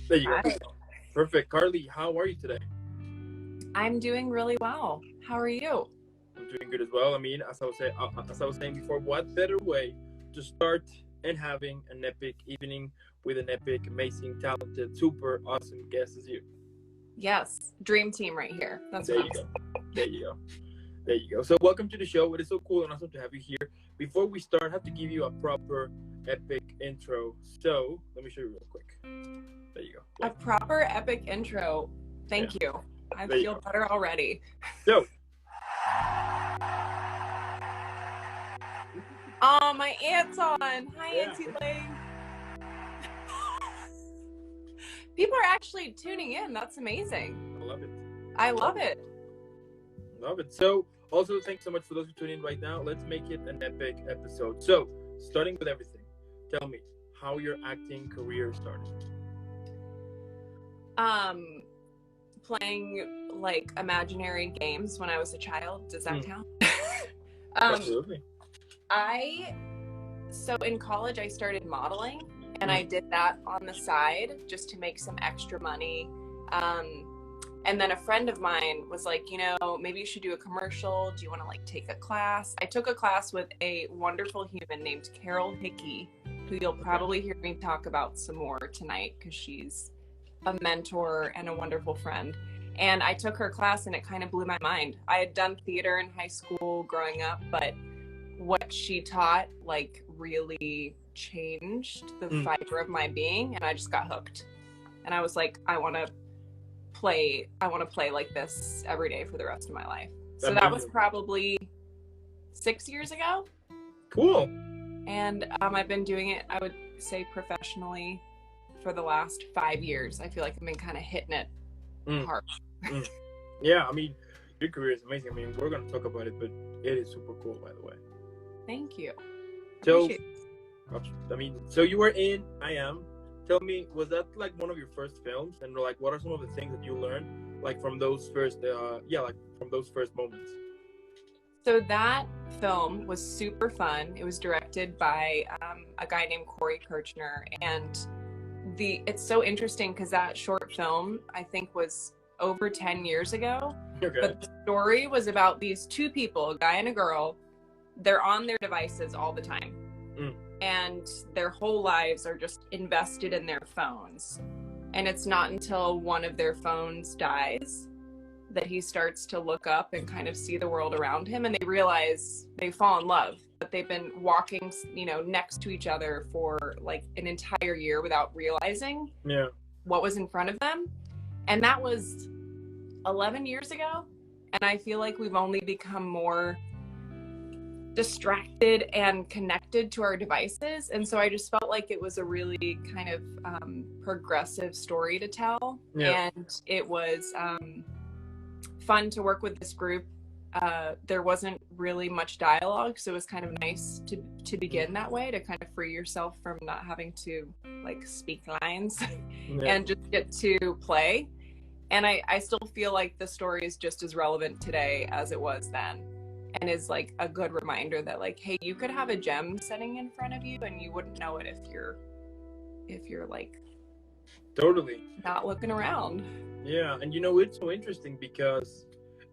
There you go. Hi. Perfect. Carly, how are you today? I'm doing really well. How are you? I'm doing good as well. I mean, as I was saying before, what better way to start and having an epic evening with an epic, amazing, talented, super awesome guest as you? Yes, dream team right here. That's There what you I'm go. saying. There you go. There you go. So welcome to the show. It is so cool and awesome to have you here. Before we start, I have to give you a proper epic intro. So let me show you real quick. There you go. A proper epic intro. Yeah. Thank you. I There you feel go. better already. So Oh, my aunt's on. Hi, yeah, Auntie Lane. People are actually tuning in. That's amazing. I love it. I love it. Love it. So, also, thanks so much for those who tune in right now. Let's make it an epic episode. So, starting with everything, tell me how your acting career started. Um, Playing like imaginary games when I was a child. Does that count? Absolutely. So in college, I started modeling, and I did that on the side just to make some extra money. And then a friend of mine was like, maybe you should do a commercial. Do you want to like take a class? I took a class with a wonderful human named Carol Hickey, who you'll probably hear me talk about some more tonight because she's a mentor and a wonderful friend. And I took her class and it kind of blew my mind. I had done theater in high school growing up, but what she taught like really changed the fiber of my being, and I just got hooked. And I was like, I want to play like this every day for the rest of my life. So that was probably 6 years ago. Cool. And I've been doing it, I would say, professionally for the last 5 years. I feel like I've been kind of hitting it hard. Yeah, I mean, your career is amazing. I mean, we're going to talk about it, but it is super cool, by the way. Thank you. So, I mean, so you were in I Am. Tell me, was that like one of your first films? And like, what are some of the things that you learned, like from those first, from those first moments? So that film was super fun. It was directed by a guy named Corey Kirchner, and it's so interesting because that short film I think was over 10 years ago. Okay. But the story was about these two people, a guy and a girl. They're on their devices all the time. And their whole lives are just invested in their phones. And it's not until one of their phones dies that he starts to look up and kind of see the world around him, and they realize they fall in love, but they've been walking, next to each other for like an entire year without realizing what was in front of them. And that was 11 years ago. And I feel like we've only become more distracted and connected to our devices. And so I just felt like it was a really kind of progressive story to tell. And it was fun to work with this group. There wasn't really much dialogue, so it was kind of nice to begin that way, to kind of free yourself from not having to like speak lines and just get to play. And I still feel like the story is just as relevant today as it was then, and is like a good reminder that like, hey, you could have a gem sitting in front of you and you wouldn't know it if you're like totally not looking around. Yeah, and it's so interesting because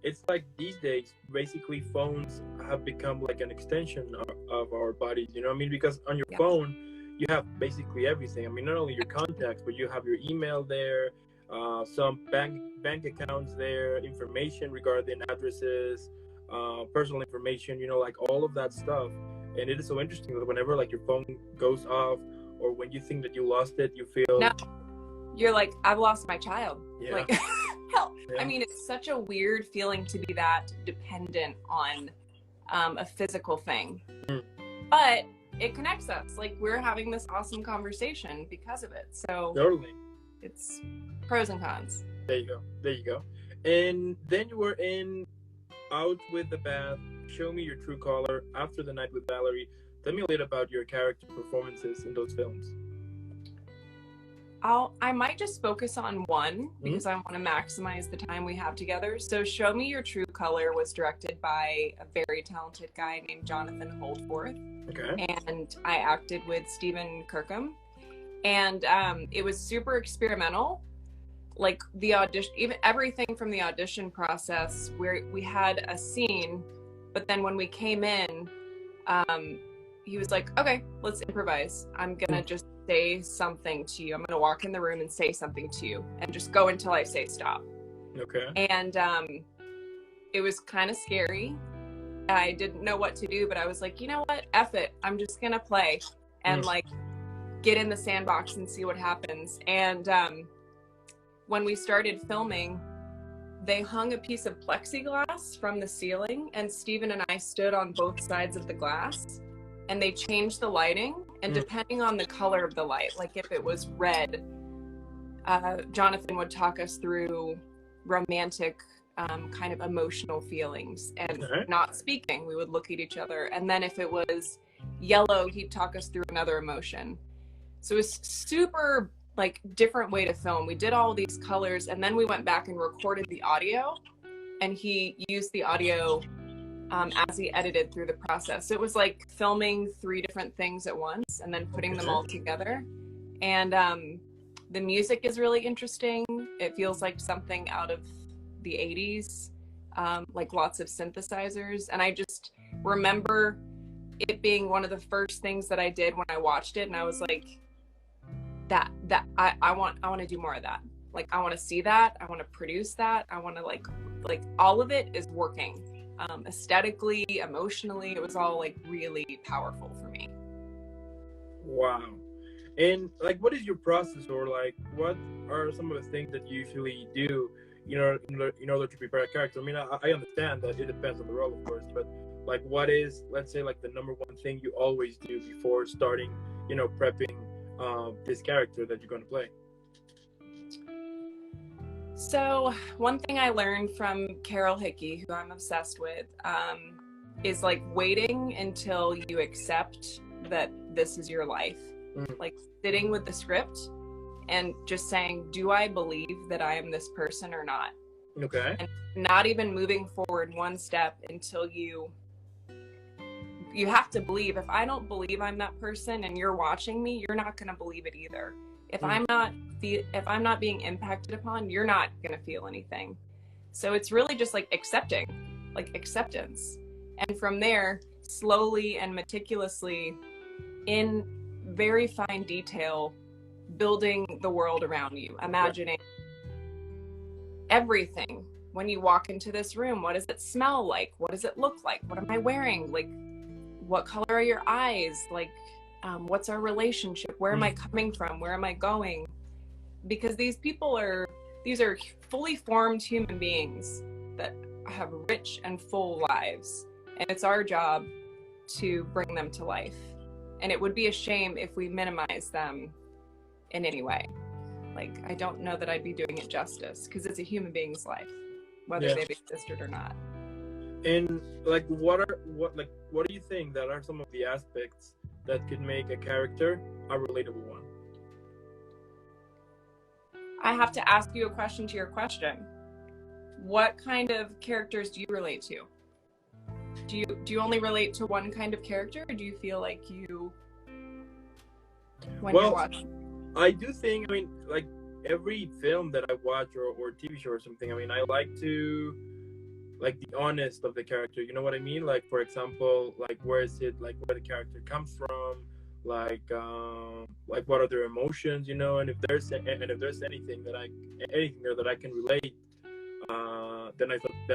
it's like these days, basically phones have become like an extension of our bodies, you know what I mean? Because on your phone, you have basically everything. I mean, not only your contacts, but you have your email there, some bank accounts there, information regarding addresses, personal information, like all of that stuff. And it is so interesting that whenever like your phone goes off, or when you think that you lost it, you feel... No. You're like, I've lost my child. Yeah. Like, hell. Yeah. I mean, it's such a weird feeling to be that dependent on a physical thing. But it connects us. Like, we're having this awesome conversation because of it. So totally, it's pros and cons. There you go. And then you were in Out with the Bath, Show Me Your True Color, After the Night with Valerie. Tell me a little about your character performances in those films. I might just focus on one because I want to maximize the time we have together. So Show Me Your True Color was directed by a very talented guy named Jonathan Holdforth. Okay. And I acted with Stephen Kirkham. And it was super experimental. Like the audition, even everything from the audition process, where we had a scene, but then when we came in, he was like, okay, let's improvise. I'm gonna just say something to you. I'm gonna walk in the room and say something to you and just go until I say stop. Okay. And it was kind of scary. I didn't know what to do, but I was like, you know what, F it, I'm just gonna play and like get in the sandbox and see what happens. And when we started filming, they hung a piece of plexiglass from the ceiling, and Steven and I stood on both sides of the glass, and they changed the lighting, and depending on the color of the light, like if it was red, Jonathan would talk us through romantic kind of emotional feelings, and not speaking, we would look at each other. And then if it was yellow, he'd talk us through another emotion. So it was super like different way to film. We did all these colors, and then we went back and recorded the audio, and he used the audio as he edited through the process. So it was like filming 3 different things at once and then putting them all together. And the music is really interesting. It feels like something out of the 80s, like lots of synthesizers. And I just remember it being one of the first things that I did when I watched it, and I was like, I want to do more of that. Like, I want to see that. I want to produce that. I want to like all of it is working. Aesthetically, emotionally, it was all like really powerful for me. Wow. And like, what is your process, or like, what are some of the things that you usually do, you know, in order to prepare a character? I mean, I understand that it depends on the role, of course, but like, what is, let's say, like the number one thing you always do before starting, you know, prepping this character that you're going to play? So one thing I learned from Carol Hickey, who I'm obsessed with, is like waiting until you accept that this is your life. Like sitting with the script and just saying, do I believe that I am this person or not? Okay. And not even moving forward one step until you have to believe. If I don't believe I'm that person and you're watching me, you're not going to believe it either. If I'm not being impacted upon, you're not going to feel anything. So it's really just like accepting, like acceptance. And from there, slowly and meticulously, in very fine detail, building the world around you, imagining everything. When you walk into this room, what does it smell like? What does it look like? What am I wearing? Like, what color are your eyes? Like, what's our relationship? Where am I coming from? Where am I going? Because these are fully formed human beings that have rich and full lives. And it's our job to bring them to life. And it would be a shame if we minimize them in any way. Like, I don't know that I'd be doing it justice, because it's a human being's life, whether they've existed or not. And like, what do you think that are some of the aspects that could make a character a relatable one? I have to ask you a question to your question. What kind of characters do you relate to? Do you only relate to one kind of character, or do you feel like you, when you're watching? I do think, I mean, like every film that I watch or TV show or something, I mean, I like to like the honest of the character, you know what I mean? Like, for example, like where the character comes from, like what are their emotions, you know, and if there's anything there that I can relate, then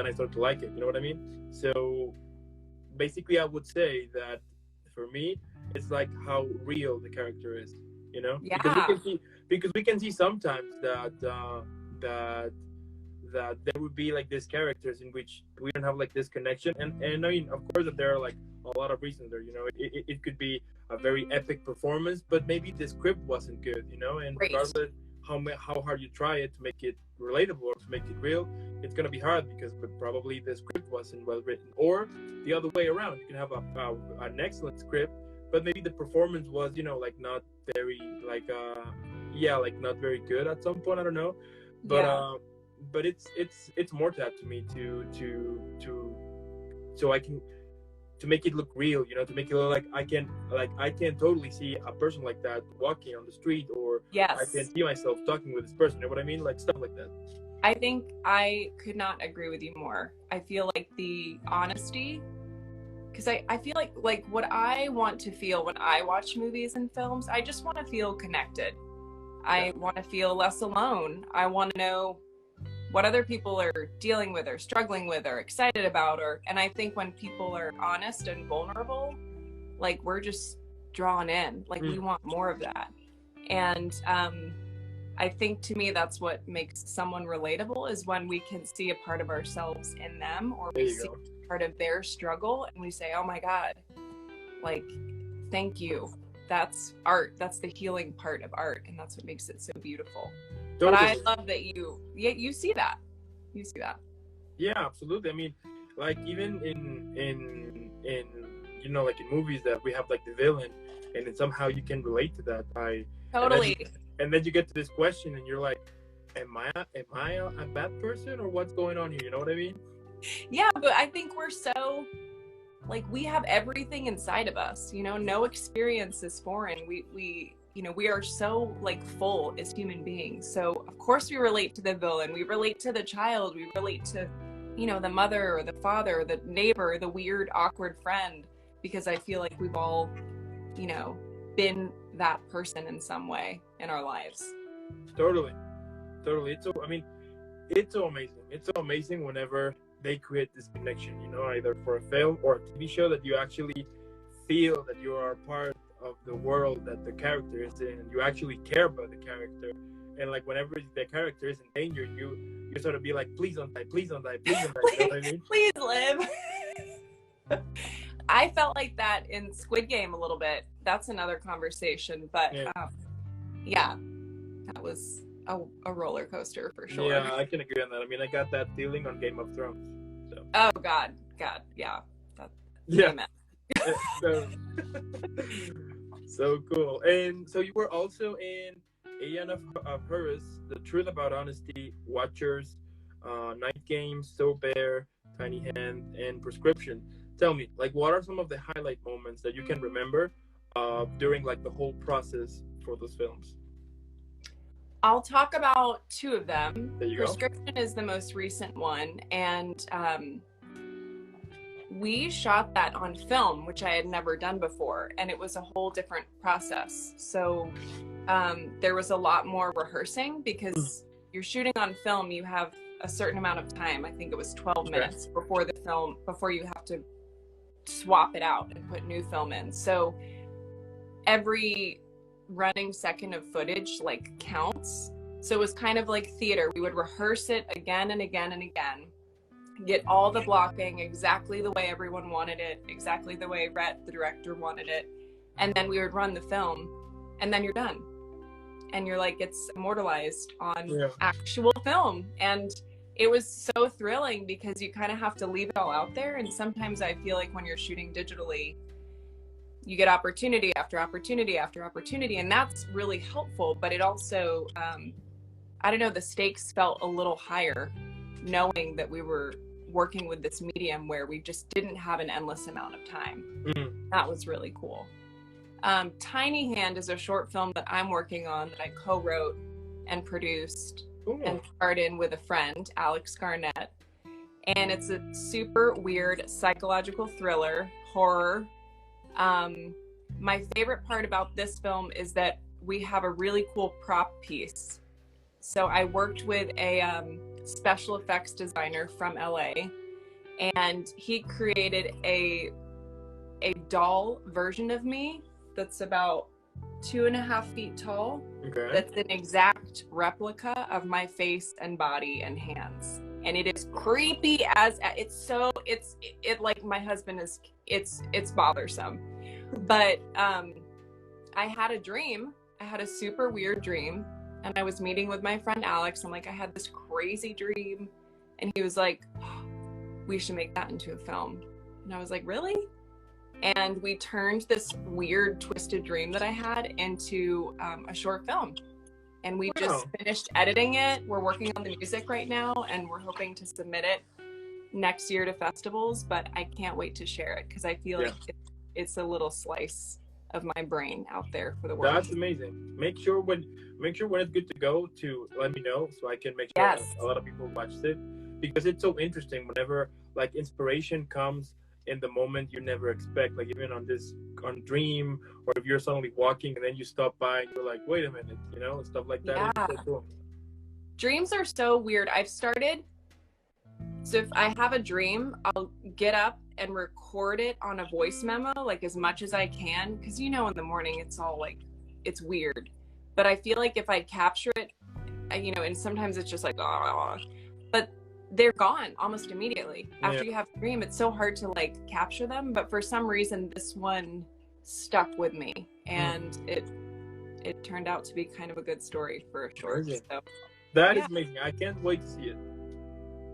I start to like it, you know what I mean? So basically I would say that for me it's like how real the character is, you know? Because we can see sometimes that there would be like these characters in which we don't have like this connection, and I mean, of course that there are like a lot of reasons there, you know. It could be a very epic performance, but maybe the script wasn't good, you know, and regardless how hard you try it to make it relatable or to make it real, it's gonna be hard because probably the script wasn't well written. Or the other way around, you can have an excellent script, but maybe the performance was, you know, like not very like not very good at some point, I don't know, but it's more to that to me to so I can to make it look real, you know, to make it look like I can totally see a person like that walking on the street, or I can Yes. see myself talking with this person. You know what I mean? Like stuff like that. I think I could not agree with you more. I feel like the honesty, because I feel like what I want to feel when I watch movies and films, I just want to feel connected. I want to feel less alone. I want to know what other people are dealing with or struggling with or excited about, and I think when people are honest and vulnerable, like we're just drawn in, like we want more of that. And I think to me that's what makes someone relatable, is when we can see a part of ourselves in them, or we see part of their struggle and we say, oh my God, like, thank you. That's art. That's the healing part of art, and that's what makes it so beautiful. Totally. But I love that you see that. You see that. Yeah, absolutely. I mean, like even in you know, like in movies that we have like the villain, and then somehow you can relate to that. Totally. And then you get to this question, and you're like, am I a bad person, or what's going on here? You know what I mean? Yeah, but I think we're so, like, we have everything inside of us. You know, no experience is foreign. We you know, we are so like full as human beings. So of course we relate to the villain, we relate to the child, we relate to, you know, the mother or the father, or the neighbor, the weird, awkward friend, because I feel like we've all, you know, been that person in some way in our lives. Totally. It's so, I mean, it's so amazing. It's so amazing whenever they create this connection, you know, either for a film or a TV show, that you actually feel that you are part of the world that the character is in, and you actually care about the character. And like whenever the character is in danger, you sort of be like, please don't die, please don't die, please don't die. You know what I mean? Please live. I felt like that in Squid Game a little bit. That's another conversation, but yeah, that was a roller coaster for sure. Yeah, I can agree on that. I mean, I got that feeling on Game of Thrones. So. Oh God, yeah. Yeah. So cool. And so you were also in Aeon of Horus, The Truth About Honesty, Watchers, Night Games, So Bear, Tiny Hand, and Prescription. Tell me, like, what are some of the highlight moments that you can remember during like the whole process for those films? I'll talk about two of them. Prescription is the most recent one, and we shot that on film, which I had never done before, and it was a whole different process. So there was a lot more rehearsing, because you're shooting on film, you have a certain amount of time. I think it was 12 minutes before the film, before you have to swap it out and put new film in. So every running second of footage like counts. So it was kind of like theater. We would rehearse it again and again and again, get all the blocking exactly the way everyone wanted it, exactly the way Rhett, the director, wanted it, and then we would run the film, and then you're done, and you're like, it's immortalized on actual film. And it was so thrilling, because you kind of have to leave it all out there. And sometimes I feel like when you're shooting digitally, you get opportunity after opportunity after opportunity, and that's really helpful. But it also, I don't know, the stakes felt a little higher, knowing that we were working with this medium where we just didn't have an endless amount of time. That was really cool. Tiny Hand is a short film that I'm working on, that I co-wrote and produced and starred in with a friend, Alex Garnett. And it's a super weird psychological thriller, horror. My favorite part about this film is that we have a really cool prop piece. So I worked with a special effects designer from LA, and he created a doll version of me that's about 2.5 feet tall. That's an exact replica of my face and body and hands, and it is creepy as it like my husband is, it's bothersome. But I had a dream. I had a super weird dream, and I was meeting with my friend Alex. I'm like, I had this crazy dream, and he was like, oh, we should make that into a film. And I was like, really? And we turned this weird twisted dream that I had into a short film, and we just finished editing it. We're working on the music right now, and we're hoping to submit it next year to festivals, but I can't wait to share it because I feel like it's a little slice of my brain out there for the world. That's amazing. Make sure when it's good to go to let me know so I can make sure Yes. a lot of people watched it, because it's so interesting whenever like inspiration comes in the moment you never expect, like even on Dream, or if you're suddenly walking and then you stop by and you're like, wait a minute, you know, and stuff like that. Yeah. It's so cool. Dreams are so weird. So if I have a dream, I'll get up and record it on a voice memo, like as much as I can, because in the morning it's all like, it's weird. But I feel like if I capture it, and sometimes it's just like, oh, but they're gone almost immediately. After you have a dream, it's so hard to like capture them. But for some reason, this one stuck with me, and it turned out to be kind of a good story for a short. So that is amazing. I can't wait to see it.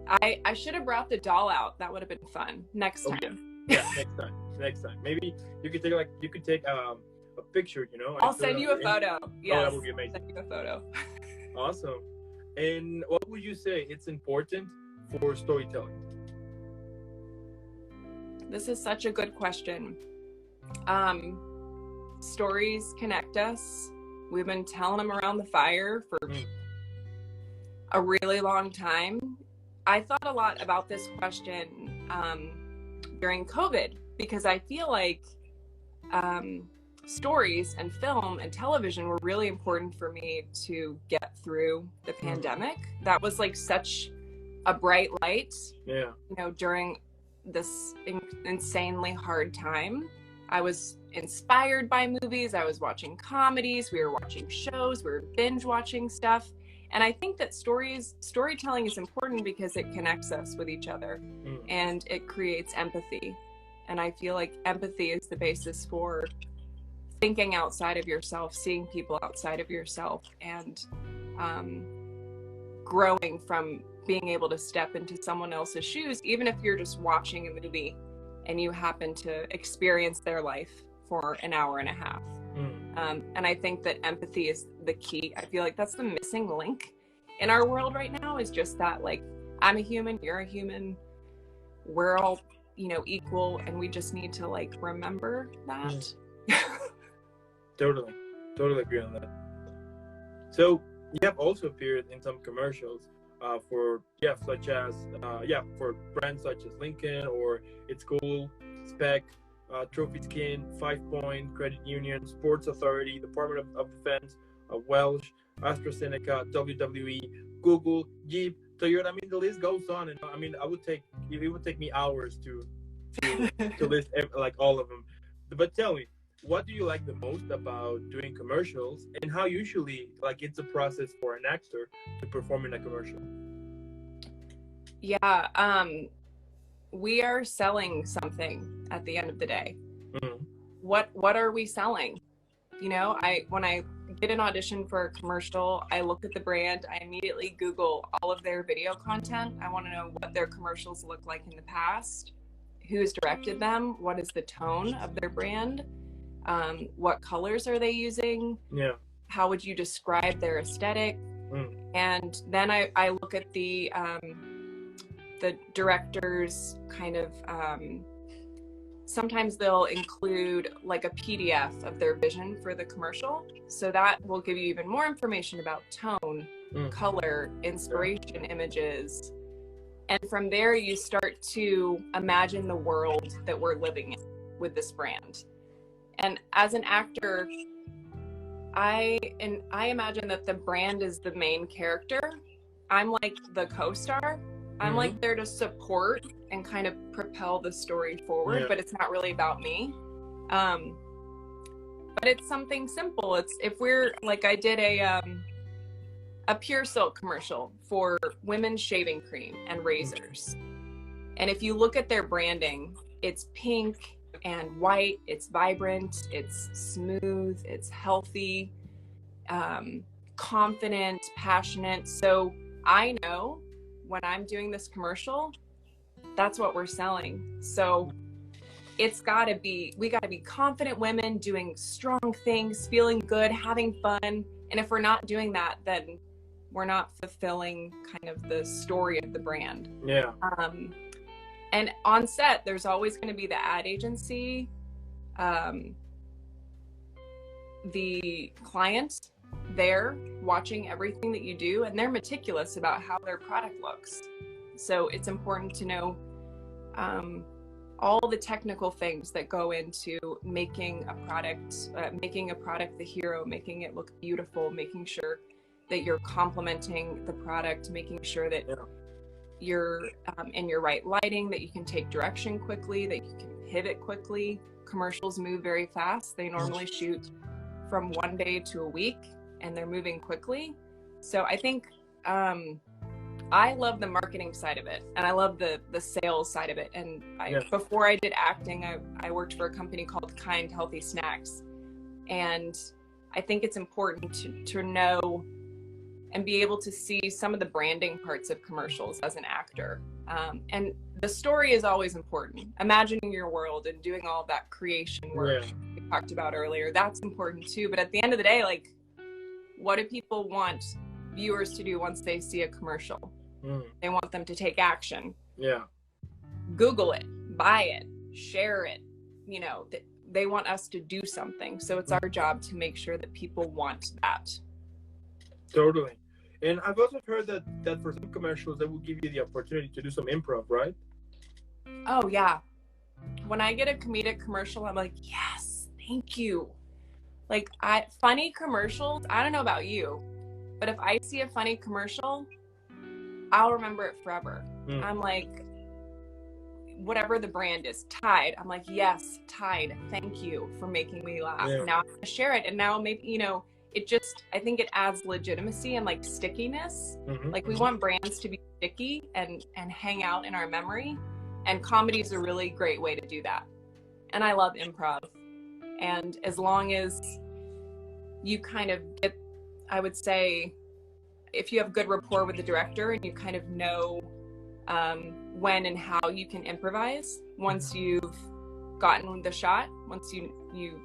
I should have brought the doll out. That would have been fun. Next time. Yeah, next time. Maybe you could take a picture, I'll send you a photo. Yes. Oh, that would be amazing. Send you a photo. Awesome. And what would you say it's important for storytelling? This is such a good question. Stories connect us. We've been telling them around the fire for a really long time. I thought a lot about this question during COVID, because I feel like stories and film and television were really important for me to get through the pandemic. That was like such a bright light, during this insanely hard time. I was inspired by movies. I was watching comedies. We were watching shows. We were binge watching stuff. And I think that storytelling is important because it connects us with each other and it creates empathy. And I feel like empathy is the basis for thinking outside of yourself, seeing people outside of yourself, and growing from being able to step into someone else's shoes, even if you're just watching a movie and you happen to experience their life for an hour and a half. And I think that empathy is the key. I feel like that's the missing link in our world right now, is just that, like, I'm a human, you're a human, we're all, equal, and we just need to like remember that. Totally agree on that. So you have also appeared in some commercials for brands such as Lincoln, or It's Cool, Spec, Trophy Skin, 5 Point, Credit Union, Sports Authority, Department of Defense, Welsh, AstraZeneca, WWE, Google, Jeep, Toyota. I mean, the list goes on, and I mean, it would take me hours to list like all of them. But tell me, what do you like the most about doing commercials, and how usually like it's a process for an actor to perform in a commercial? We are selling something at the end of the day. What are we selling? When I get an audition for a commercial, I look at the brand, I immediately Google all of their video content. I want to know what their commercials look like in the past, who's directed them, what is the tone of their brand, what colors are they using, how would you describe their aesthetic? And then I look at the director's kind of sometimes they'll include like a PDF of their vision for the commercial, so that will give you even more information about tone, color, inspiration, images, and from there you start to imagine the world that we're living in with this brand. And as an actor, I imagine that the brand is the main character. I'm like the co-star. I'm like there to support and kind of propel the story forward, but it's not really about me. But it's something simple. It's if we're like, I did a Pure Silk commercial for women's shaving cream and razors. And if you look at their branding, it's pink and white, it's vibrant, it's smooth, it's healthy, confident, passionate. So I know when I'm doing this commercial, that's what we're selling. So we gotta be confident women doing strong things, feeling good, having fun. And if we're not doing that, then we're not fulfilling kind of the story of the brand. And on set, there's always going to be the ad agency, the client there watching everything that you do, and they're meticulous about how their product looks. So it's important to know all the technical things that go into making a product the hero, making it look beautiful, making sure that you're complementing the product, making sure that you're in your right lighting, that you can take direction quickly, that you can pivot quickly. Commercials move very fast. They normally shoot from 1 day to a week, and they're moving quickly. So I think I love the marketing side of it, and I love the sales side of it. And before I did acting, I worked for a company called Kind Healthy Snacks. And I think it's important to know and be able to see some of the branding parts of commercials as an actor. And the story is always important. Imagining your world and doing all of that creation work we talked about earlier, that's important too. But at the end of the day, like, what do people want viewers to do once they see a commercial? They want them to take action. Google it, buy it, share it. You know, they want us to do something. So it's our job to make sure that people want that. Totally. And I've also heard that for some commercials, they will give you the opportunity to do some improv, right? Oh, yeah. When I get a comedic commercial, I'm like, yes, thank you. Like, funny commercials, I don't know about you, but if I see a funny commercial, I'll remember it forever. I'm like, whatever the brand is, Tide. I'm like, yes, Tide, thank you for making me laugh. Now I'm gonna share it. And now maybe, you know, I think it adds legitimacy and like stickiness. Like, we want brands to be sticky and hang out in our memory. And comedy is a really great way to do that. And I love improv. And as long as you kind of get, I would say, if you have good rapport with the director and you kind of know when and how you can improvise, once you've gotten the shot, once you've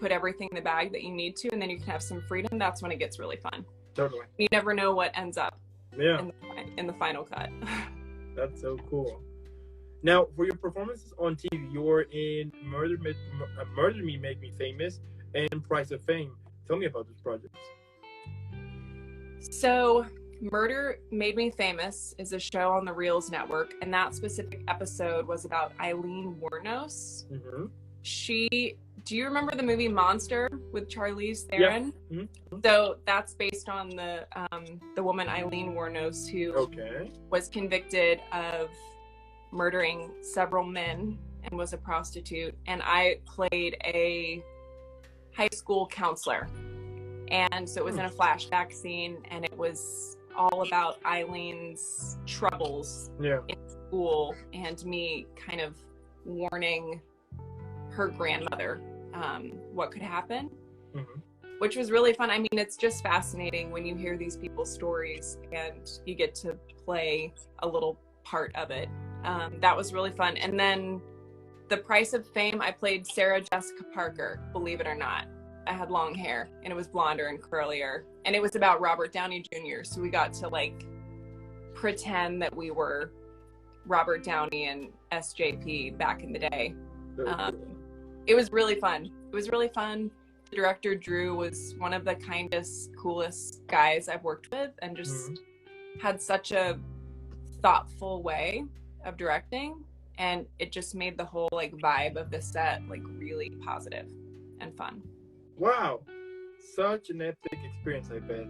put everything in the bag that you need to, and then you can have some freedom, that's when it gets really fun. Totally. You never know what ends up in the final cut. That's so cool. Now, for your performances on TV, you're in Murder Me, Make Me Famous and Price of Fame. Tell me about these projects. So, Murder Made Me Famous is a show on the Reels Network, and that specific episode was about Eileen Wuornos. Do you remember the movie Monster with Charlize Theron? So that's based on the woman Eileen Wuornos, who was convicted of murdering several men and was a prostitute. And I played a high school counselor. And so it was in a flashback scene, and it was all about Eileen's troubles in school and me kind of warning her grandmother what could happen, which was really fun. I mean, it's just fascinating when you hear these people's stories and you get to play a little part of it. That was really fun. And then The Price of Fame, I played Sarah Jessica Parker, believe it or not. I had long hair, and it was blonder and curlier, and it was about Robert Downey Jr. So we got to like pretend that we were Robert Downey and SJP back in the day. It was really fun. The director, Drew, was one of the kindest, coolest guys I've worked with, and just had such a thoughtful way of directing, and it just made the whole like vibe of the set like really positive and fun. Wow, such an epic experience, I bet.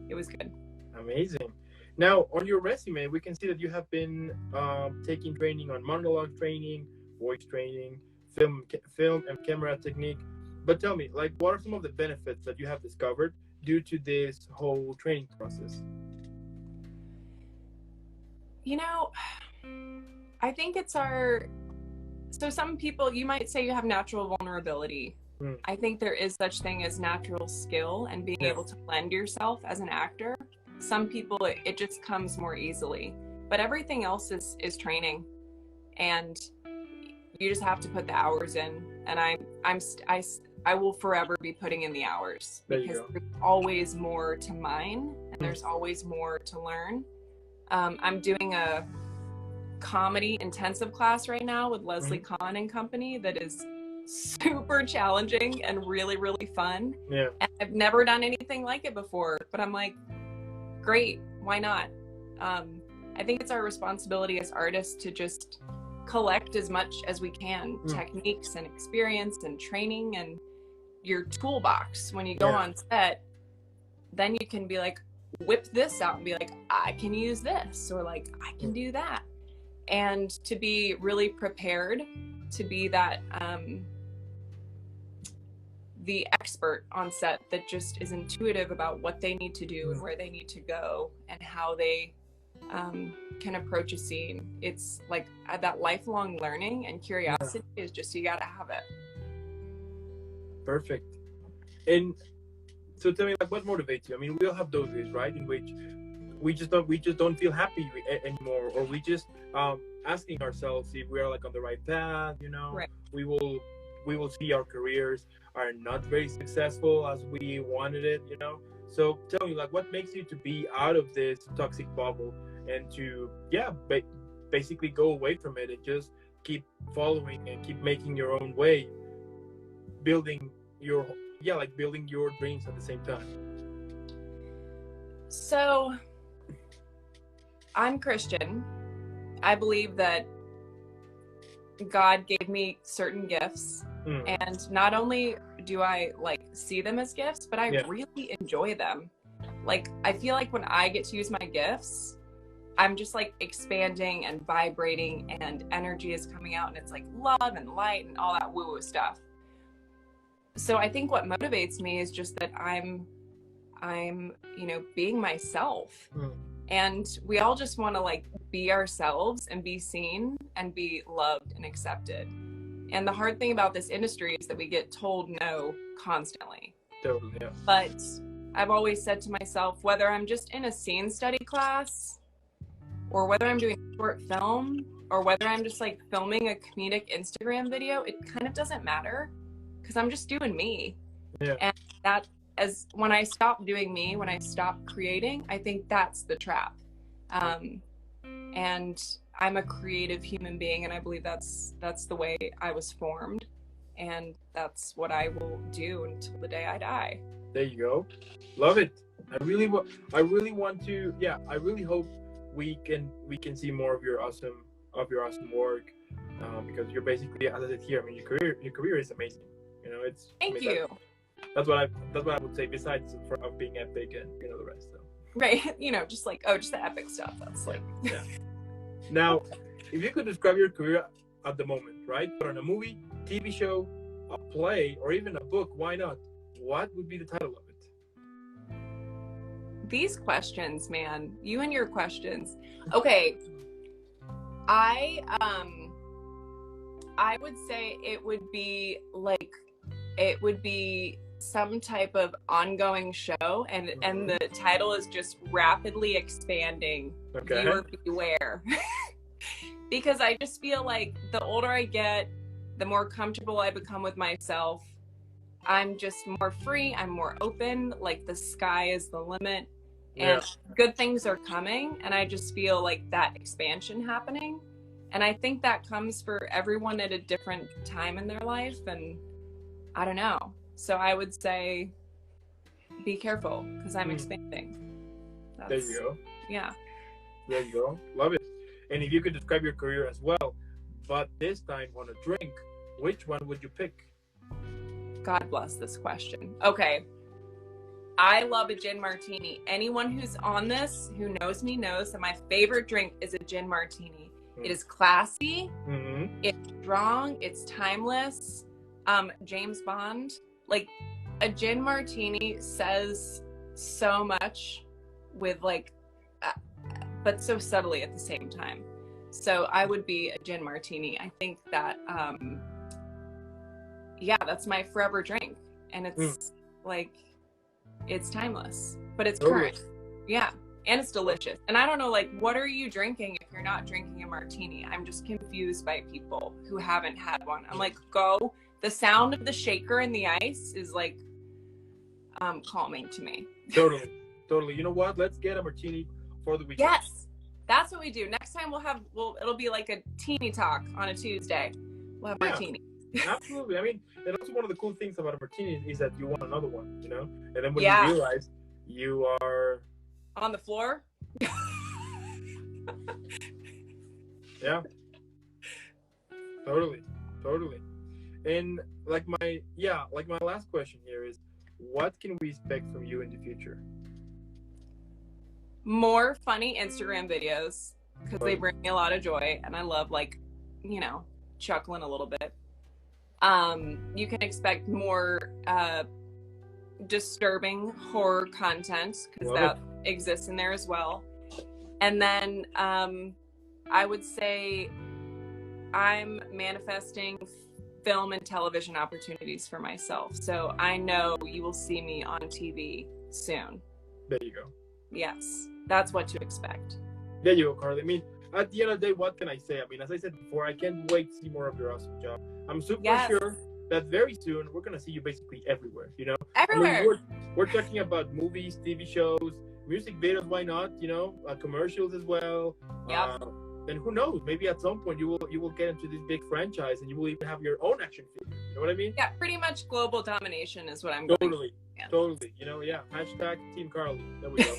It was good. Amazing. Now, on your resume, we can see that you have been taking training on monologue training, voice training, film and camera technique. But tell me, like, what are some of the benefits that you have discovered due to this whole training process? You know, I think so some people, you might say you have natural vulnerability. I think there is such thing as natural skill and being able to lend yourself as an actor. Some people, it just comes more easily, but everything else is training, and you just have to put the hours in. And I will forever be putting in the hours, because there's always more to mine, and there's always more to learn. I'm doing a comedy intensive class right now with Leslie Kahn and company that is super challenging and really, really fun. Yeah. And I've never done anything like it before, but I'm like, great, why not? I think it's our responsibility as artists to just collect as much as we can, techniques and experience and training and your toolbox. When you go on set, then you can be like, whip this out and be like, I can use this, or like, I can do that. And to be really prepared to be that, the expert on set that just is intuitive about what they need to do and where they need to go and how they can approach a scene. It's like that lifelong learning and curiosity is just, you gotta have it. Perfect. And so tell me, like, what motivates you? I mean, we all have those days, right, in which we just don't feel happy anymore, or we just asking ourselves if we are like on the right path. You know, we will see our careers are not very successful as we wanted it. You know, so tell me, like, what makes you to be out of this toxic bubble and to basically go away from it and just keep following and keep making your own way, building your dreams at the same time. So I'm Christian. I believe that God gave me certain gifts, and not only do I like see them as gifts, but I really enjoy them. Like, I feel like when I get to use my gifts, I'm just like expanding and vibrating, and energy is coming out, and it's like love and light and all that woo-woo stuff. So I think what motivates me is just that I'm being myself. And we all just want to like be ourselves and be seen and be loved and accepted. And the hard thing about this industry is that we get told no constantly. Totally, yeah. But I've always said to myself, whether I'm just in a scene study class, or whether I'm doing a short film, or whether I'm just like filming a comedic Instagram video, it kind of doesn't matter, because I'm just doing me. Yeah. And that, as when I stop doing me, when I stop creating, I think that's the trap. And I'm a creative human being, and I believe that's the way I was formed, and that's what I will do until the day I die. There you go. Love it. I really want to. Yeah, I really hope we can see more of your awesome work, because you're basically, as I said here, I mean, your career is amazing. You know, it's. Thank you. That's what I would say. Besides of being epic and the rest. So. Right. Just the epic stuff. That's like. Yeah. Now, if you could describe your career at the moment, right? But on a movie, TV show, a play, or even a book, why not? What would be the title of it? These questions, man. You and your questions. Okay. I would say it would be some type of ongoing show, and the title is just rapidly expanding. Okay. Viewer beware. Because I just feel like the older I get, the more comfortable I become with myself. I'm just more free, I'm more open, like the sky is the limit, and good things are coming, and I just feel like that expansion happening. And I think that comes for everyone at a different time in their life, and I don't know. So I would say be careful, because I'm expanding. There you go. Yeah. There you go. Love it. And if you could describe your career as well, but this time on a drink, which one would you pick? God bless this question. Okay. I love a gin martini. Anyone who's on this, who knows me, knows that my favorite drink is a gin martini. It is classy. It's strong. It's timeless. James Bond. Like, a gin martini says so much with but so subtly at the same time. So I would be a gin martini. I think that, that's my forever drink. And it's it's timeless, but it's current. Yeah. And it's delicious. And I don't know, what are you drinking if you're not drinking a martini? I'm just confused by people who haven't had one. I'm like, go. The sound of the shaker in the ice is calming to me. Totally. You know what? Let's get a martini for the weekend. Yes. That's what we do. Next time it'll be like a teeny talk on a Tuesday. We'll have martini. Absolutely. I mean, and also one of the cool things about a martini is that you want another one, you know? And then when Yeah. you realize you are on the floor. Yeah. Totally. And like my last question here is, what can we expect from you in the future? More funny Instagram videos, because they bring me a lot of joy, and I love, like, you know, chuckling a little bit. You can expect more disturbing horror content, because that exists in there as well. And then I would say I'm manifesting film and television opportunities for myself. So I know you will see me on TV soon. There you go. Yes, that's what to expect. There you go, Carly. I mean, at the end of the day, what can I say? I mean, as I said before, I can't wait to see more of your awesome job. I'm super sure that very soon we're going to see you basically everywhere, you know? Everywhere. I mean, we're talking about movies, TV shows, music videos, why not, you know? Commercials as well. Yeah. And who knows? Maybe at some point you will get into this big franchise and you will even have your own action figure. You know what I mean? Yeah, pretty much global domination is what I'm going Totally. You know, yeah. Hashtag Team Carly. There we go.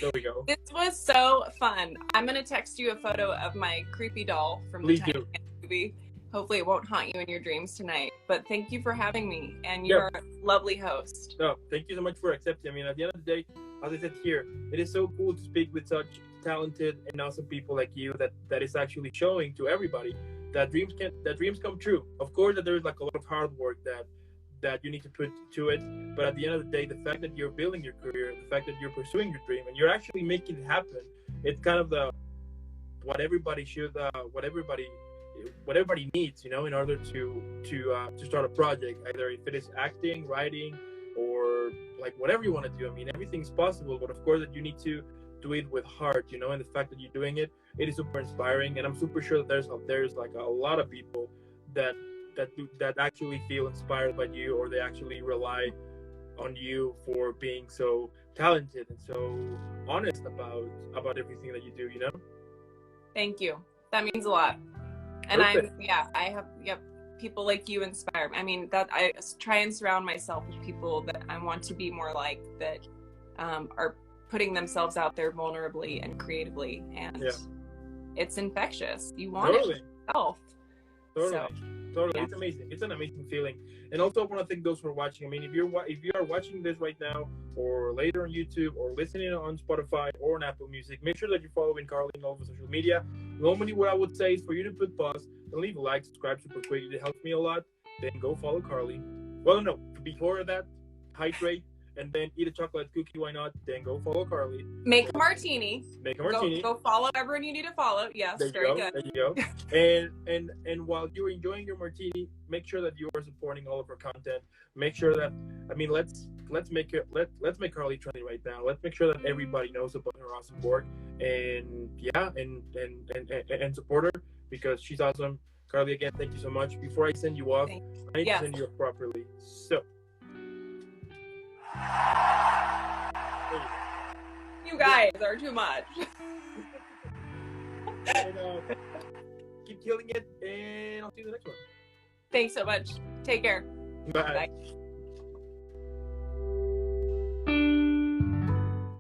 There we go. This was so fun. I'm going to text you a photo of my creepy doll from the Tiny Hand movie. Hopefully it won't haunt you in your dreams tonight. But thank you for having me, and you're a lovely host. No, thank you so much for accepting. I mean, at the end of the day, as I said here, it is so cool to speak with such talented and awesome people like you that is actually showing to everybody that dreams come true. Of course, that there's like a lot of hard work that you need to put to it, but at the end of the day, the fact that you're building your career, the fact that you're pursuing your dream and you're actually making it happen, it's kind of what everybody needs, you know, in order to start a project, either if it is acting, writing, or like whatever you want to do. I mean, everything's possible, but of course that you need to do it with heart, you know, and the fact that you're doing it is super inspiring. And I'm super sure that there's like a lot of people that actually feel inspired by you, or they actually rely on you for being so talented and so honest about everything that you do, you know? Thank you. That means a lot. And Perfect. I have people like you inspire me. I mean, that I try and surround myself with people that I want to be more like, that are putting themselves out there vulnerably and creatively, and it's infectious. You want it yourself. Totally. It's amazing. It's an amazing feeling. And also, I want to thank those who are watching. I mean, if you are watching this right now, or later on YouTube, or listening on Spotify or on Apple Music, make sure that you're following Carly on all of social media. Normally, what I would say is for you to put pause and leave a like, subscribe super quick. It helps me a lot. Then go follow Carly. Well, no, before that, hydrate. And then eat a chocolate cookie, why not? Then go follow Carly. Make a martini. Go follow everyone you need to follow. Yes, very good. There you go. And while you're enjoying your martini, make sure that you are supporting all of her content. Make sure that, I mean, let's make Carly trendy right now. Let's make sure that everybody knows about her awesome work, and and support her, because she's awesome. Carly, again, thank you so much. Before I send you off, I need to send you off properly. So. You guys are too much. And, keep killing it, and I'll see you in the next one. Thanks so much. Take care. Bye.